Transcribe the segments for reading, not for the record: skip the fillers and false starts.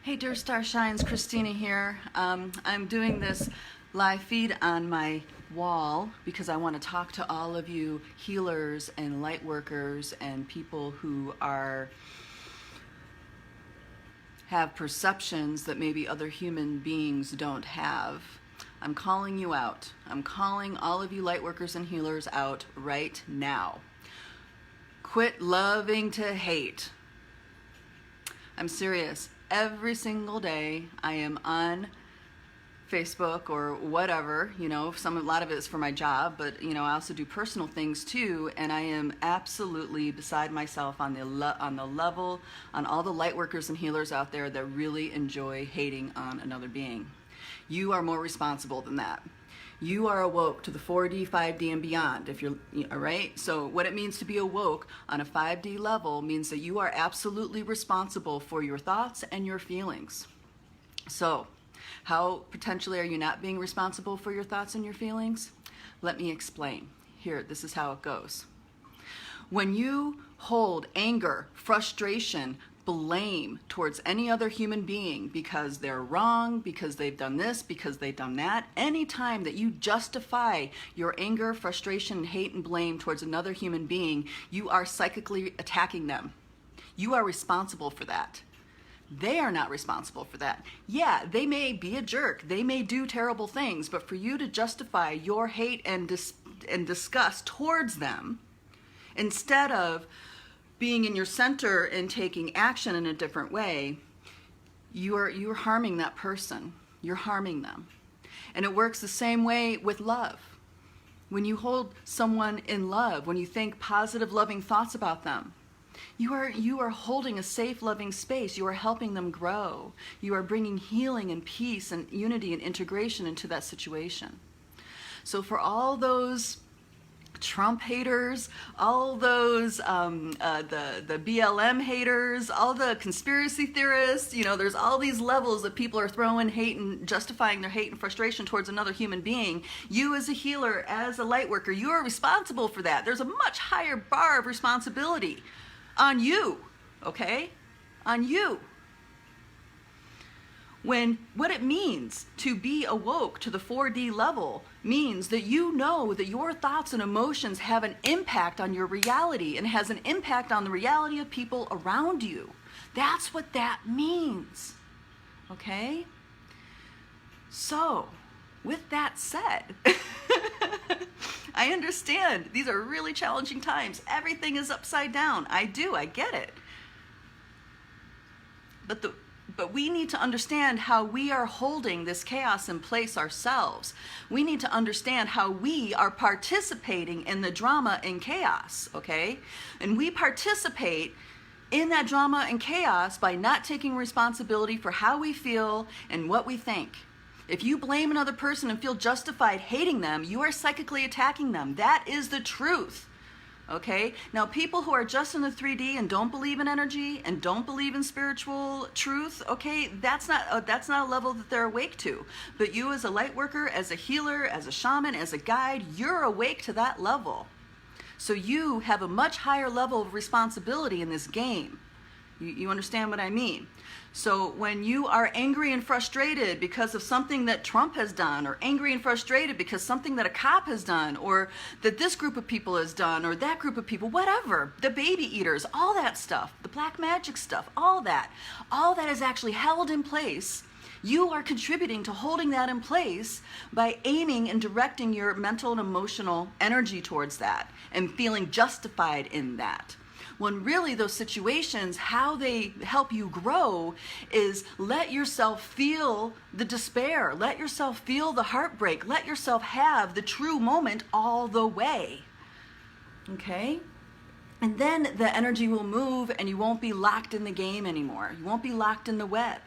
Hey dear Starshines, Christina here. I'm doing this live feed on my wall because I want to talk to all of you healers and light workers and people who have perceptions that maybe other human beings don't have. I'm calling you out. I'm calling all of you light workers and healers out right now. Quit loving to hate. I'm serious. Every single day I am on Facebook or whatever, a lot of it is for my job, but I also do personal things too, and I am absolutely beside myself on the level, on all the light workers and healers out there that really enjoy hating on another being. You are more responsible than that. You are awoke to the 4D, 5D, and beyond, if you're, right? So what it means to be awoke on a 5D level means that you are absolutely responsible for your thoughts and your feelings. So how potentially are you not being responsible for your thoughts and your feelings? Let me explain. Here, this is how it goes. When you hold anger, frustration, blame towards any other human being because they're wrong, because they've done this, because they've done that, any time that you justify your anger, frustration, hate, and blame towards another human being, you are psychically attacking them. You are responsible for that. They are not responsible for that. Yeah, they may be a jerk. They may do terrible things, but for you to justify your hate and disgust towards them, instead of being in your center and taking action in a different way, you're harming that person. You're harming them. And it works the same way with love. When you hold someone in love, when you think positive, loving thoughts about them, you are holding a safe, loving space. You are helping them grow. You are bringing healing and peace and unity and integration into that situation. So for all those Trump haters, all those the BLM haters, all the conspiracy theorists, there's all these levels that people are throwing hate and justifying their hate and frustration towards another human being. You as a healer, as a light worker, you are responsible for that. There's a much higher bar of responsibility on you, okay? On you. What it means to be awoke to the 4D level means that you know that your thoughts and emotions have an impact on your reality and has an impact on the reality of people around you. That's what that means, okay? So, with that said, I understand these are really challenging times. Everything is upside down. I get it. But we need to understand how we are holding this chaos in place ourselves. We need to understand how we are participating in the drama and chaos, okay? And we participate in that drama and chaos by not taking responsibility for how we feel and what we think. If you blame another person and feel justified hating them, you are psychically attacking them. That is the truth. Okay? Now, people who are just in the 3D and don't believe in energy and don't believe in spiritual truth, okay, that's not a level that they're awake to. But you as a light worker, as a healer, as a shaman, as a guide, you're awake to that level. So you have a much higher level of responsibility in this game. You understand what I mean? So when you are angry and frustrated because of something that Trump has done, or angry and frustrated because something that a cop has done, or that this group of people has done, or that group of people, whatever, the baby eaters, all that stuff, the black magic stuff, all that is actually held in place. You are contributing to holding that in place by aiming and directing your mental and emotional energy towards that and feeling justified in that. When really those situations, how they help you grow is let yourself feel the despair, let yourself feel the heartbreak, let yourself have the true moment all the way, okay? And then the energy will move and you won't be locked in the game anymore. You won't be locked in the web.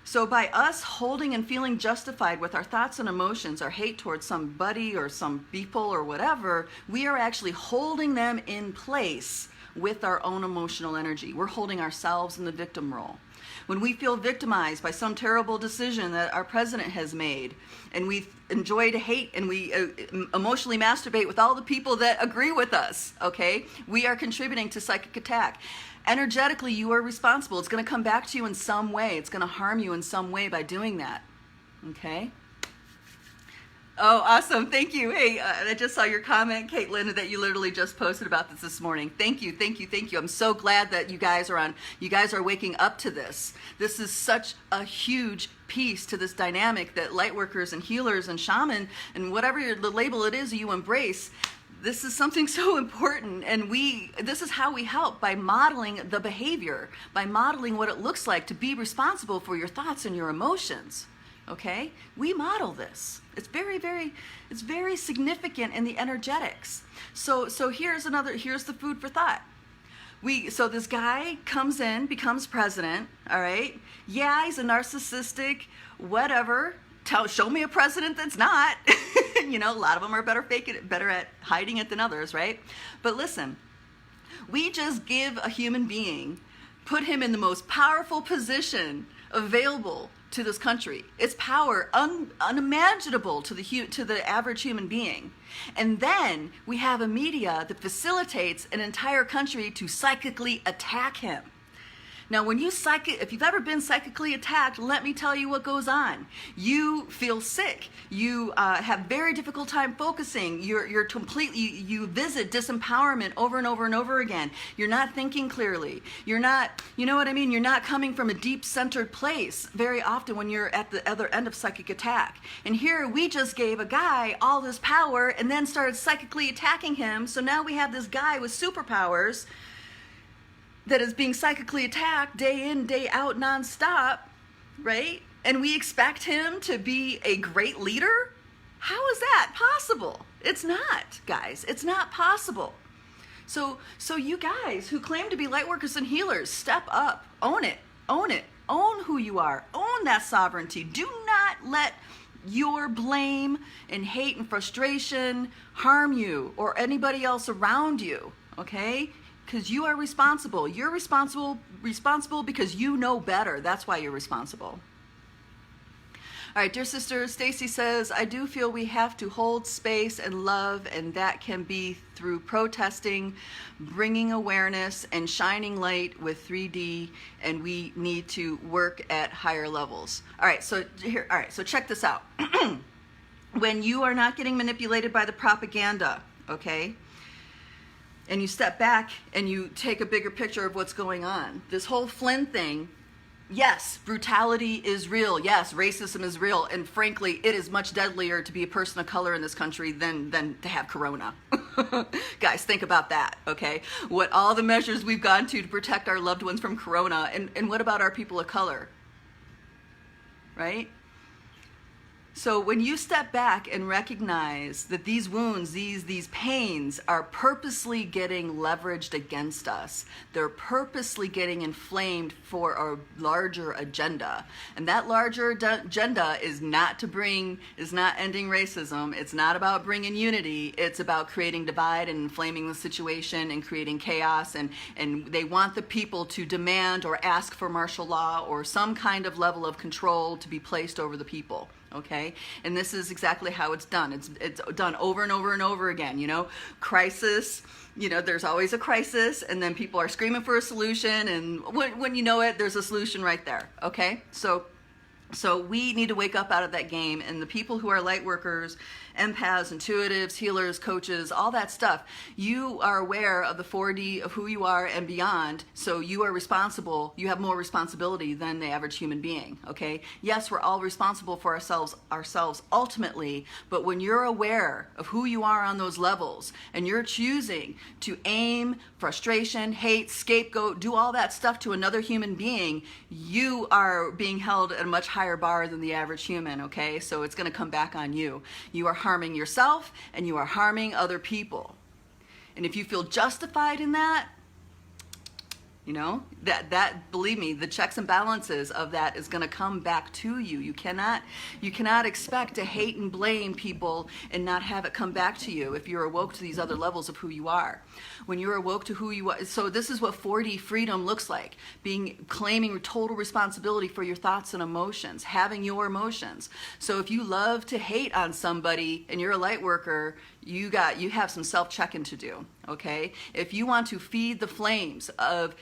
So by us holding and feeling justified with our thoughts and emotions, our hate towards somebody or some people or whatever, we are actually holding them in place with our own emotional energy. We're holding ourselves in the victim role. When we feel victimized by some terrible decision that our president has made, and we enjoy to hate and we emotionally masturbate with all the people that agree with us, okay, we are contributing to psychic attack. Energetically, you are responsible. It's going to come back to you in some way. It's going to harm you in some way by doing that, okay? Oh, awesome. Thank you. Hey, I just saw your comment, Caitlin, that you literally just posted about this morning. Thank you, thank you, thank you. I'm so glad that you guys are waking up to this. This is such a huge piece to this dynamic that light workers and healers and shaman and whatever the label it is you embrace, this is something so important, and this is how we help, by modeling the behavior, by modeling what it looks like to be responsible for your thoughts and your emotions. Okay, we model this. It's very significant in the energetics. So here's the food for thought. So this guy comes in, becomes president. All right, yeah, he's a narcissistic, whatever. Show me a president that's not. You know, a lot of them are better at hiding it than others, right? But listen, we just give a human being, put him in the most powerful position available to this country. It's power unimaginable to the average human being. And then we have a media that facilitates an entire country to psychically attack him. Now, if you've ever been psychically attacked, let me tell you what goes on. You feel sick. You have very difficult time focusing. You visit disempowerment over and over and over again. You're not thinking clearly. You're not, you know what I mean? You're not coming from a deep centered place very often when you're at the other end of psychic attack. And here we just gave a guy all this power and then started psychically attacking him. So now we have this guy with superpowers that is being psychically attacked day in, day out, nonstop, right? And we expect him to be a great leader? How is that possible? It's not, guys. It's not possible. So you guys who claim to be light workers and healers, step up. Own it. Own it. Own who you are. Own that sovereignty. Do not let your blame and hate and frustration harm you or anybody else around you, okay? Because you are responsible. You're responsible because you know better. That's why you're responsible. All right, dear sister, Stacy says, I do feel we have to hold space and love, and that can be through protesting, bringing awareness, and shining light with 3D, and we need to work at higher levels. All right, so check this out. When you are not getting manipulated by the propaganda, okay? And you step back and you take a bigger picture of what's going on. This whole Flynn thing, yes, brutality is real. Yes, racism is real. And frankly, it is much deadlier to be a person of color in this country than to have corona. Guys, think about that, okay? What all the measures we've gone to protect our loved ones from corona. And what about our people of color? Right? So when you step back and recognize that these wounds, these pains are purposely getting leveraged against us, they're purposely getting inflamed for a larger agenda. And that larger agenda is not ending racism. It's not about bringing unity. It's about creating divide and inflaming the situation and creating chaos. And they want the people to demand or ask for martial law or some kind of level of control to be placed over the people. Okay, and this is exactly how it's done. It's done over and over and over again. You know, crisis. You know, there's always a crisis, and then people are screaming for a solution, and when you know it, there's a solution right there. Okay, so we need to wake up out of that game, and the people who are light workers, empaths, intuitives, healers, coaches, all that stuff, you are aware of the 4D of who you are and beyond, so you are responsible. You have more responsibility than the average human being, okay? Yes, we're all responsible for ourselves ultimately, but when you're aware of who you are on those levels, and you're choosing to aim frustration, hate, scapegoat, do all that stuff to another human being, you are being held at a much higher bar than the average human, okay? So it's going to come back on you. You are harming yourself and you are harming other people. And if you feel justified in that, You know, that believe me, the checks and balances of that is going to come back to you. You cannot expect to hate and blame people and not have it come back to you if you're awoke to these other levels of who you are. When you're awoke to who you are, so this is what 4D freedom looks like: claiming total responsibility for your thoughts and emotions, having your emotions. So if you love to hate on somebody and you're a light worker, you have some self-checking to do. Okay, if you want to feed the flames of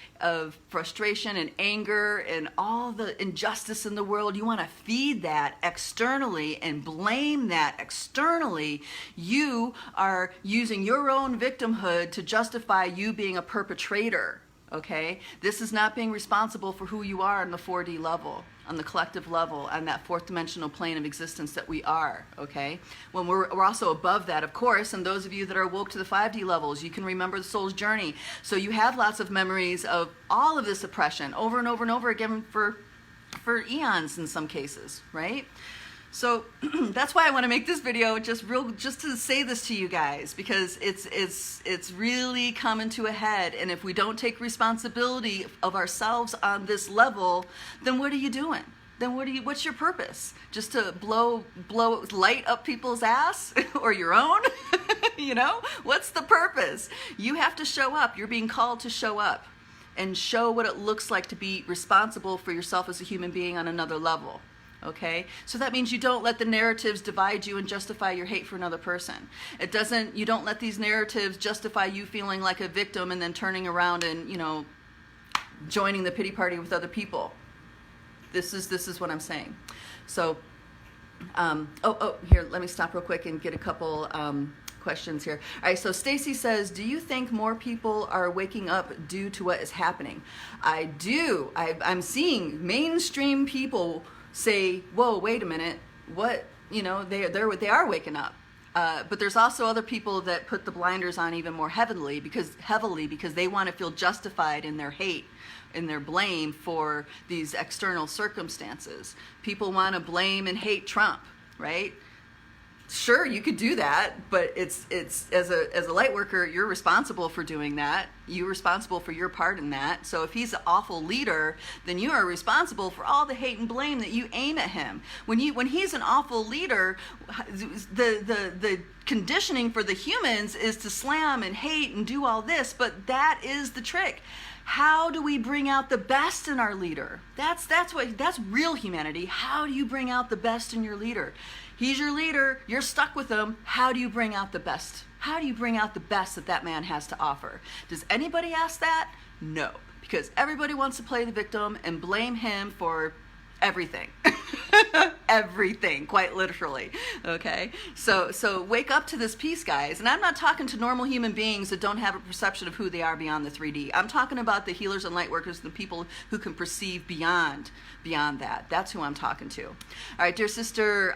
frustration and anger and all the injustice in the world, you want to feed that externally and blame that externally, you are using your own victimhood to justify you being a perpetrator. Okay, this is not being responsible for who you are on the 4D level, on the collective level, on that fourth dimensional plane of existence that we are. Okay, when we're also above that, of course, and those of you that are woke to the 5D levels, you can remember the soul's journey. So you have lots of memories of all of this oppression over and over and over again for eons in some cases, right? So that's why I want to make this video, just to say this to you guys, because it's really coming to a head. And if we don't take responsibility of ourselves on this level, then what are you doing? Then what's your purpose? Just to blow light up people's ass or your own? You know, what's the purpose? You have to show up. You're being called to show up and show what it looks like to be responsible for yourself as a human being on another level. Okay, so that means you don't let the narratives divide you and justify your hate for another person. You don't let these narratives justify you feeling like a victim and then turning around and, you know, joining the pity party with other people. This is what I'm saying. So, here, let me stop real quick and get a couple questions here. All right, so Stacy says, do you think more people are waking up due to what is happening? I do. I'm seeing mainstream people say, whoa, wait a minute, what, you know, they are waking up. But there's also other people that put the blinders on even more heavily because they want to feel justified in their hate, in their blame for these external circumstances. People want to blame and hate Trump, right? Sure, you could do that, but it's as a light worker, you're responsible for doing that. You're responsible for your part in that. So if he's an awful leader, then you are responsible for all the hate and blame that you aim at him. When he's an awful leader, the conditioning for the humans is to slam and hate and do all this, but that is the trick. How do we bring out the best in our leader? That's real humanity. How do you bring out the best in your leader? He's your leader. You're stuck with him. How do you bring out the best? How do you bring out the best that man has to offer? Does anybody ask that? No, because everybody wants to play the victim and blame him for everything. Everything, quite literally. Okay, so wake up to this piece, guys. And I'm not talking to normal human beings that don't have a perception of who they are beyond the 3D. I'm talking about the healers and light workers, the people who can perceive beyond that. That's who I'm talking to. All right, dear sister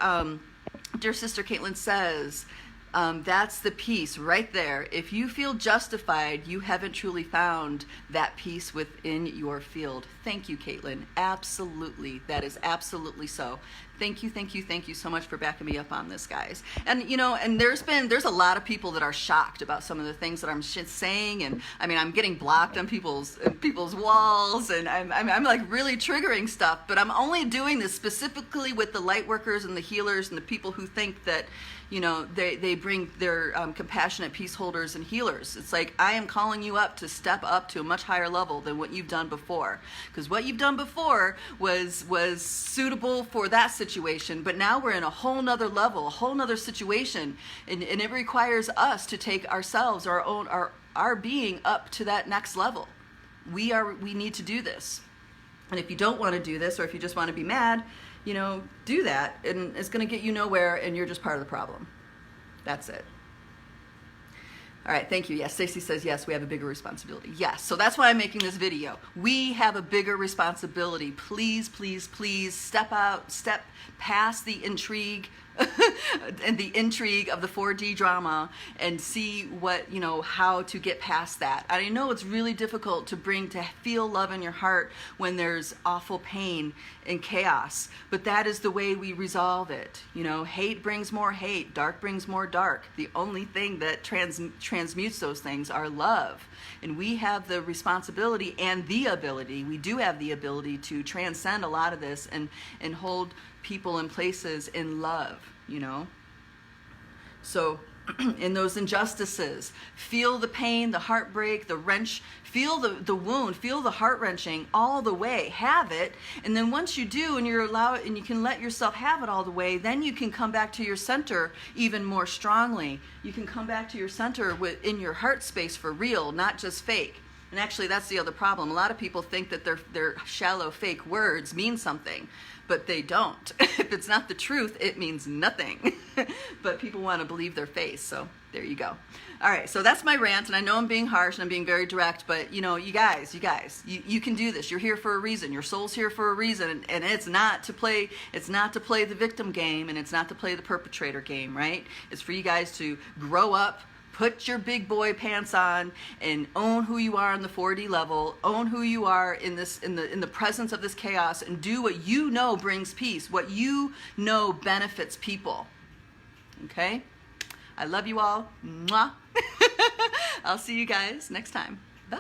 Caitlin says, that's the peace right there. If you feel justified, you haven't truly found that peace within your field. Thank you, Caitlin. Absolutely. That is absolutely so. Thank you so much for backing me up on this, guys. And you know, and there's a lot of people that are shocked about some of the things that I'm saying, and I mean, I'm getting blocked on people's walls, and I'm like really triggering stuff. But I'm only doing this specifically with the light workers and the healers and the people who think that, you know, they bring their compassionate peace holders and healers. It's like, I am calling you up to step up to a much higher level than what you've done before, because what you've done before was suitable for that situation, but now we're in a whole nother level, a whole nother situation, and it requires us to take ourselves, our being up to that next level. We need to do this. And if you don't want to do this, or if you just want to be mad, you know, do that, and it's going to get you nowhere, and you're just part of the problem. That's it. All right, thank you. Yes, Stacy says, yes, we have a bigger responsibility. Yes, so that's why I'm making this video. We have a bigger responsibility. Please, please, please step past the intrigue and the intrigue of the 4D drama and see what, how to get past that. I know it's really difficult to feel love in your heart when there's awful pain and chaos, but that is the way we resolve it. Hate brings more hate, dark brings more dark. The only thing that transmutes those things are love. And we have the responsibility and the ability, we do have the ability to transcend a lot of this and hold people and places in love, So in those injustices, feel the pain, the heartbreak, the wrench, feel the wound, feel the heart-wrenching all the way, have it. And then once you do and and you can let yourself have it all the way, then you can come back to your center even more strongly. You can come back to your center in your heart space for real, not just fake. And actually, that's the other problem. A lot of people think that their shallow, fake words mean something, but they don't. If it's not the truth, it means nothing. But people want to believe their face, so there you go. All right, so that's my rant, and I know I'm being harsh and I'm being very direct, but you guys, you can do this. You're here for a reason. Your soul's here for a reason, and it's not to play the victim game, and it's not to play the perpetrator game, right? It's for you guys to grow up, put your big boy pants on, and own who you are on the 4D level. Own who you are in the presence of this chaos, and do what you know brings peace, what you know benefits people. Okay? I love you all. Mwah. I'll see you guys next time. Bye.